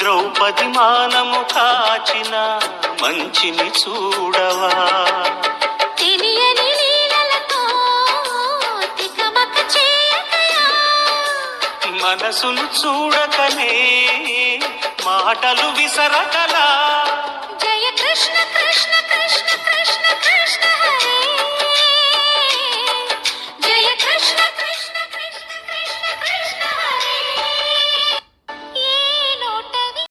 ద్రౌపది మానము కాచిన మంచిని చూడవా తెలియని లీలలతో తికమక చేయకయా మనసును చూడకనే మాటలు విసరకలా